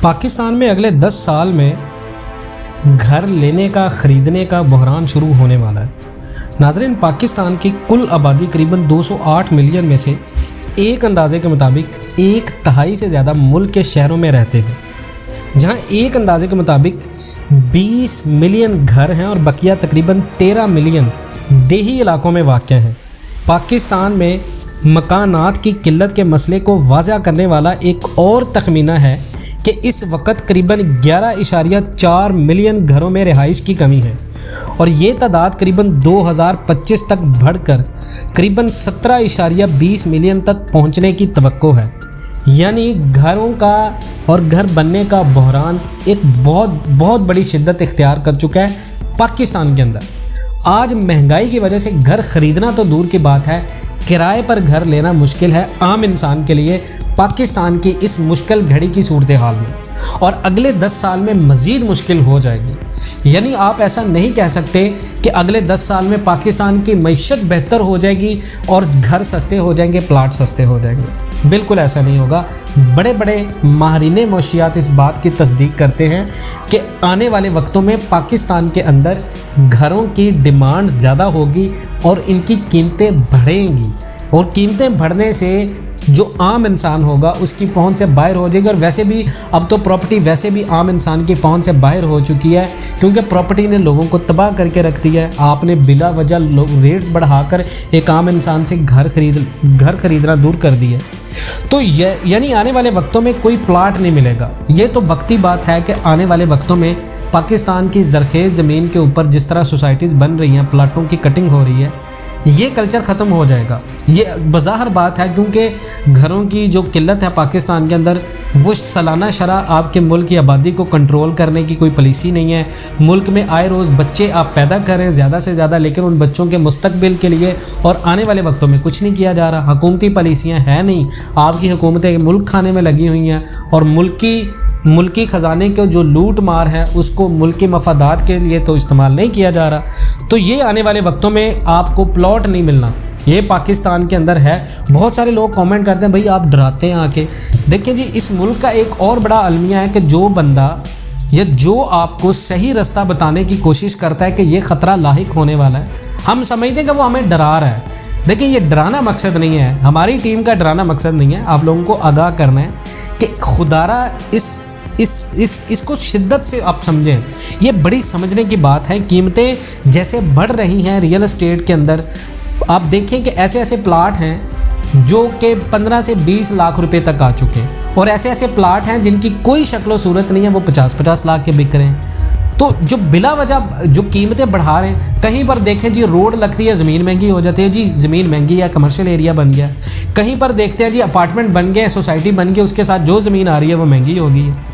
पाकिस्तान में अगले 10 साल में घर लेने का ख़रीदने का बहरान शुरू होने वाला है। नाज़रीन, पाकिस्तान की कुल आबादी करीबन 208 मिलियन में से एक अंदाजे के मुताबिक 1/3 से ज़्यादा मुल्क के शहरों में रहते हैं, जहां एक अंदाजे के मुताबिक 20 मिलियन घर हैं और बकिया तकरीबन 13 मिलियन देही इलाकों में वाक़या हैं। पाकिस्तान में मकानात की किल्लत के मसले को वाज़ह करने वाला एक और तखमीना है कि इस वक्त करीबन 11.4 मिलियन घरों में रिहाइश की कमी है और ये तादाद करीबन 2025 तक बढ़कर करीबन 17.20 मिलियन तक पहुंचने की तवक्को है। यानी घरों का और घर बनने का बहरान एक बहुत बड़ी शिद्दत इख्तियार कर चुका है पाकिस्तान के अंदर। आज महंगाई की वजह से घर ख़रीदना तो दूर की बात है, किराए पर घर लेना मुश्किल है आम इंसान के लिए पाकिस्तान की इस मुश्किल घड़ी की सूरत हाल में, और अगले 10 साल में मज़ीद मुश्किल हो जाएगी। यानी आप ऐसा नहीं कह सकते कि अगले 10 साल में पाकिस्तान की मईशत बेहतर हो जाएगी और घर सस्ते हो जाएंगे, प्लाट सस्ते हो जाएंगे। बिल्कुल ऐसा नहीं होगा। बड़े बड़े माहिरीन मौशियात इस बात की तस्दीक करते हैं कि आने वाले वक्तों में पाकिस्तान के अंदर घरों की डिमांड ज़्यादा होगी और इनकी कीमतें बढ़ेंगी, और कीमतें बढ़ने से जो आम इंसान होगा उसकी पहुंच से बाहर हो जाएगी। और वैसे भी अब तो प्रॉपर्टी वैसे भी आम इंसान की पहुंच से बाहर हो चुकी है, क्योंकि प्रॉपर्टी ने लोगों को तबाह करके रख दिया है। आपने बिला वजह रेट्स बढ़ाकर एक आम इंसान से घर खरीदना दूर कर दिया। तो यानी आने वाले वक्तों में कोई प्लाट नहीं मिलेगा। ये तो वक्ती बात है कि आने वाले वक्तों में पाकिस्तान की ज़रखेज़ ज़मीन के ऊपर जिस तरह सोसाइटीज़ बन रही हैं, प्लाटों की कटिंग हो रही है, ये कल्चर ख़त्म हो जाएगा। ये बज़ाहिर बात है, क्योंकि घरों की जो किल्लत है पाकिस्तान के अंदर, वो सालाना शरह आपके मुल्क की आबादी को कंट्रोल करने की कोई पॉलिसी नहीं है। मुल्क में आए रोज़ बच्चे आप पैदा कर रहे हैं ज़्यादा से ज़्यादा, लेकिन उन बच्चों के मुस्तकबिल के लिए और आने वाले वक्तों में कुछ नहीं किया जा रहा। हुकूमती पॉलिसियाँ हैं नहीं, आपकी हुकूमतें मुल्क खाने में लगी हुई हैं और मुल्की ख़जाने के जो लूट मार है उसको मुल्की मफादात के लिए तो इस्तेमाल नहीं किया जा रहा। तो ये आने वाले वक्तों में आपको प्लॉट नहीं मिलना, ये पाकिस्तान के अंदर है। बहुत सारे लोग कमेंट करते हैं भाई आप डराते हैं आके। देखिए जी, इस मुल्क का एक और बड़ा अलमिया है कि जो बंदा या जो आपको सही रास्ता बताने की कोशिश करता है कि ये ख़तरा लाहिक होने वाला है, हम समझते हैं कि वो हमें डरा रहा है। देखिए, ये डराना मकसद नहीं है, हमारी टीम का डराना मकसद नहीं है। आप लोगों को आगाह करना है कि खुदारा इसको शिद्दत से आप समझें। ये बड़ी समझने की बात है। कीमतें जैसे बढ़ रही हैं रियल एस्टेट के अंदर, आप देखें कि ऐसे ऐसे प्लाट हैं जो कि 15 से 20 लाख रुपए तक आ चुके हैं, और ऐसे ऐसे प्लाट हैं जिनकी कोई शक्ल सूरत नहीं है, वो 50-50 लाख के बिक रहे हैं। तो जो बिला वजह जो कीमतें बढ़ा रहे हैं, कहीं पर देखें जी रोड लगती है ज़मीन महंगी हो जाती है, जी ज़मीन महंगी है, कमर्शियल एरिया बन गया। कहीं पर देखते हैं जी अपार्टमेंट बन गए, सोसाइटी बन गई, उसके साथ जो ज़मीन आ रही है वो महंगी हो गई है।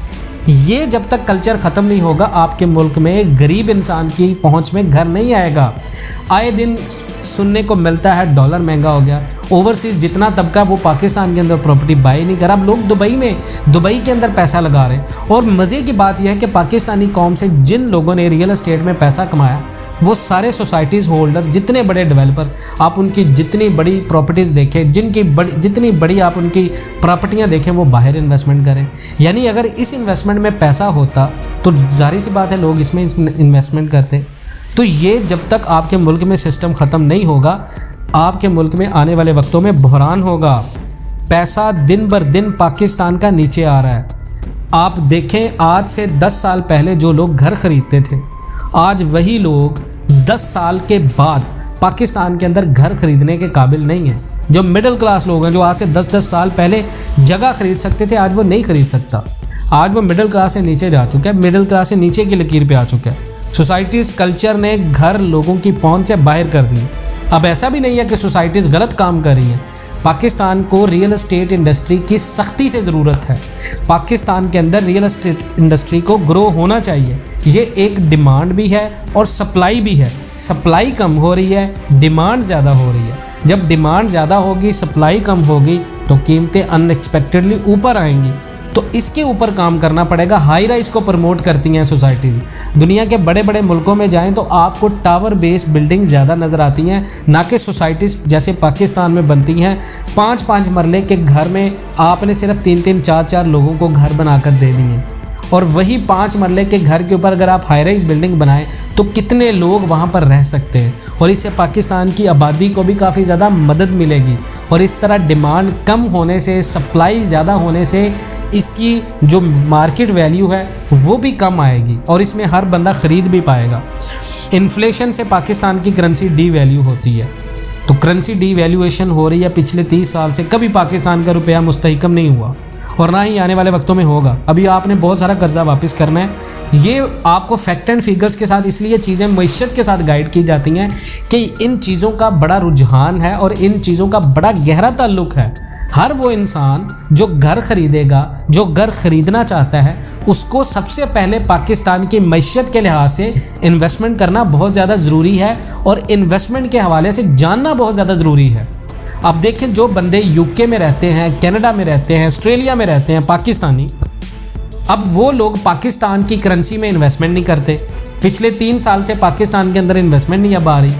ये जब तक कल्चर ख़त्म नहीं होगा, आपके मुल्क में गरीब इंसान की पहुंच में घर नहीं आएगा। आए दिन सुनने को मिलता है डॉलर महंगा हो गया, ओवरसीज़ जितना तबका वो पाकिस्तान के अंदर प्रॉपर्टी बाई नहीं कर रहा। अब लोग दुबई के अंदर पैसा लगा रहे हैं। और मज़े की बात यह है कि पाकिस्तानी कौम से जिन लोगों ने रियल एस्टेट में पैसा कमाया, वो सारे सोसाइटीज़ होल्डर, जितने बड़े डेवलपर, आप उनकी जितनी बड़ी प्रॉपर्टीज़ देखें, जितनी बड़ी आप उनकी प्रॉपर्टियाँ देखें, वो बाहर इन्वेस्टमेंट करें। यानी अगर इस इन्वेस्टमेंट में पैसा होता तो जाहिर सी बात है लोग इसमें इन्वेस्टमेंट करते। तो ये जब तक आपके मुल्क में सिस्टम ख़त्म नहीं होगा, आपके मुल्क में आने वाले वक्तों में बहरान होगा। पैसा दिन बर दिन पाकिस्तान का नीचे आ रहा है। आप देखें, आज से 10 साल पहले जो लोग घर ख़रीदते थे, आज वही लोग 10 साल के बाद पाकिस्तान के अंदर घर ख़रीदने के काबिल नहीं हैं। जो मिडिल क्लास लोग हैं, जो आज से 10-10 साल पहले जगह ख़रीद सकते थे, आज वो नहीं ख़रीद सकता। आज वो मिडिल क्लास से नीचे जा चुका है, मिडिल क्लास से नीचे की लकीर पे आ चुका है। सोसाइटीज़ कल्चर ने घर लोगों की पहुंच से बाहर कर दी। अब ऐसा भी नहीं है कि सोसाइटीज़ गलत काम कर रही हैं। पाकिस्तान को रियल एस्टेट इंडस्ट्री की सख्ती से ज़रूरत है। पाकिस्तान के अंदर रियल एस्टेट इंडस्ट्री को ग्रो होना चाहिए। ये एक डिमांड भी है और सप्लाई भी है। सप्लाई कम हो रही है, डिमांड ज़्यादा हो रही है। जब डिमांड ज़्यादा होगी, सप्लाई कम होगी, तो कीमतें अनएक्सपेक्टेडली ऊपर आएंगी। तो इसके ऊपर काम करना पड़ेगा। हाई राइज को प्रमोट करती हैं सोसाइटीज़। दुनिया के बड़े बड़े मुल्कों में जाएं तो आपको टावर बेस्ड बिल्डिंग ज़्यादा नज़र आती हैं, ना कि सोसाइटीज़ जैसे पाकिस्तान में बनती हैं। 5-5 मरले के घर में आपने सिर्फ 3-3 4-4 लोगों को घर बनाकर दे दिए। और वही 5 मरले के घर के ऊपर अगर आप हाई राइज बिल्डिंग बनाएं तो कितने लोग वहाँ पर रह सकते हैं, और इससे पाकिस्तान की आबादी को भी काफ़ी ज़्यादा मदद मिलेगी। और इस तरह डिमांड कम होने से, सप्लाई ज़्यादा होने से इसकी जो मार्केट वैल्यू है वो भी कम आएगी और इसमें हर बंदा ख़रीद भी पाएगा। इन्फ्लेशन से पाकिस्तान की करेंसी डीवैल्यू होती है, तो करेंसी डीवैल्यूएशन हो रही है पिछले 30 साल से। कभी पाकिस्तान का रुपया मुस्तहकम नहीं हुआ और ना ही आने वाले वक्तों में होगा। अभी आपने बहुत सारा कर्जा वापस करना है। ये आपको फैक्ट एंड फिगर्स के साथ इसलिए चीज़ें मईशत के साथ गाइड की जाती हैं कि इन चीज़ों का बड़ा रुझान है और इन चीज़ों का बड़ा गहरा ताल्लुक है। हर वो इंसान जो घर ख़रीदेगा, जो घर ख़रीदना चाहता है, उसको सबसे पहले पाकिस्तान की मईशत के लिहाज से इन्वेस्टमेंट करना बहुत ज़्यादा ज़रूरी है और इन्वेस्टमेंट के हवाले से जानना बहुत ज़्यादा ज़रूरी है। अब देखें, जो बंदे यूके में रहते हैं, कनाडा में रहते हैं, ऑस्ट्रेलिया में रहते हैं, पाकिस्तानी, अब वो लोग पाकिस्तान की करेंसी में इन्वेस्टमेंट नहीं करते। पिछले 3 साल से पाकिस्तान के अंदर इन्वेस्टमेंट नहीं अब आ रही।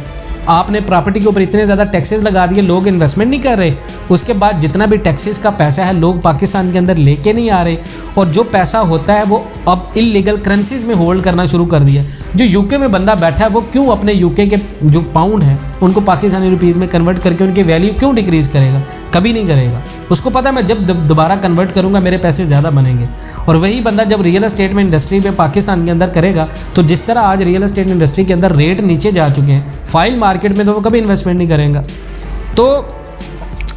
आपने प्रॉपर्टी के ऊपर इतने ज़्यादा टैक्सेस लगा दिए, लोग इन्वेस्टमेंट नहीं कर रहे। उसके बाद जितना भी टैक्सेस का पैसा है लोग पाकिस्तान के अंदर लेके नहीं आ रहे, और जो पैसा होता है वो अब इलीगल करेंसीज में होल्ड करना शुरू कर दिया। जो यूके में बंदा बैठा है वो क्यों अपने यूके के जो पाउंड हैं उनको पाकिस्तानी रुपीज़ में कन्वर्ट करके उनकी वैल्यू क्यों डिक्रीज़ करेगा? कभी नहीं करेगा। उसको पता है मैं जब दोबारा कन्वर्ट करूँगा मेरे पैसे ज़्यादा बनेंगे। और वही बंदा जब रियल एस्टेट में इंडस्ट्री में पाकिस्तान के अंदर करेगा, तो जिस तरह आज रियल एस्टेट इंडस्ट्री के अंदर रेट नीचे जा चुके हैं फाइल मार्केट में, तो वो कभी इन्वेस्टमेंट नहीं करेगा। तो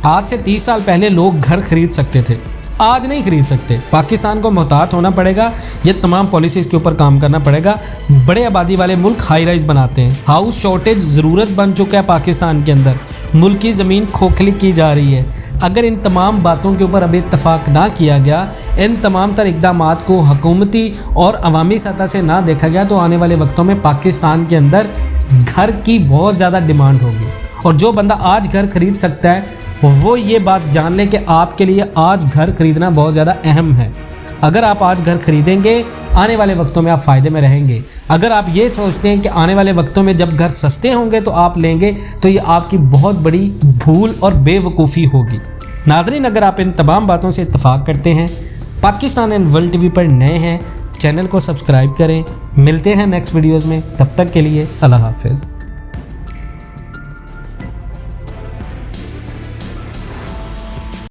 आज से 30 साल पहले लोग घर खरीद सकते थे, आज नहीं खरीद सकते। पाकिस्तान को मोहतात होना पड़ेगा, ये तमाम पॉलिसीज़ के ऊपर काम करना पड़ेगा। बड़े आबादी वाले मुल्क हाई राइज बनाते हैं, हाउस शॉर्टेज ज़रूरत बन चुका है पाकिस्तान के अंदर, मुल्क की ज़मीन खोखली की जा रही है। अगर इन तमाम बातों के ऊपर अभी इत्तफाक ना किया गया, इन तमाम तर इक़दामात को हुकूमती और अवामी सतह से ना देखा गया, तो आने वाले वक्तों में पाकिस्तान के अंदर घर की बहुत ज़्यादा डिमांड होगी। और जो बंदा आज घर खरीद सकता है वो ये बात जान ले कि आपके लिए आज घर खरीदना बहुत ज़्यादा अहम है। अगर आप आज घर खरीदेंगे, आने वाले वक्तों में आप फ़ायदे में रहेंगे। अगर आप ये सोचते हैं कि आने वाले वक्तों में जब घर सस्ते होंगे तो आप लेंगे, तो ये आपकी बहुत बड़ी भूल और बेवकूफ़ी होगी। नाज़रीन, अगर आप इन तमाम बातों से इत्तफाक करते हैं, पाकिस्तान एंड वर्ल्ड टीवी पर नए हैं, चैनल को सब्सक्राइब करें। मिलते हैं नेक्स्ट वीडियोज़ में, तब तक के लिए अल्लाह हाफ़िज़।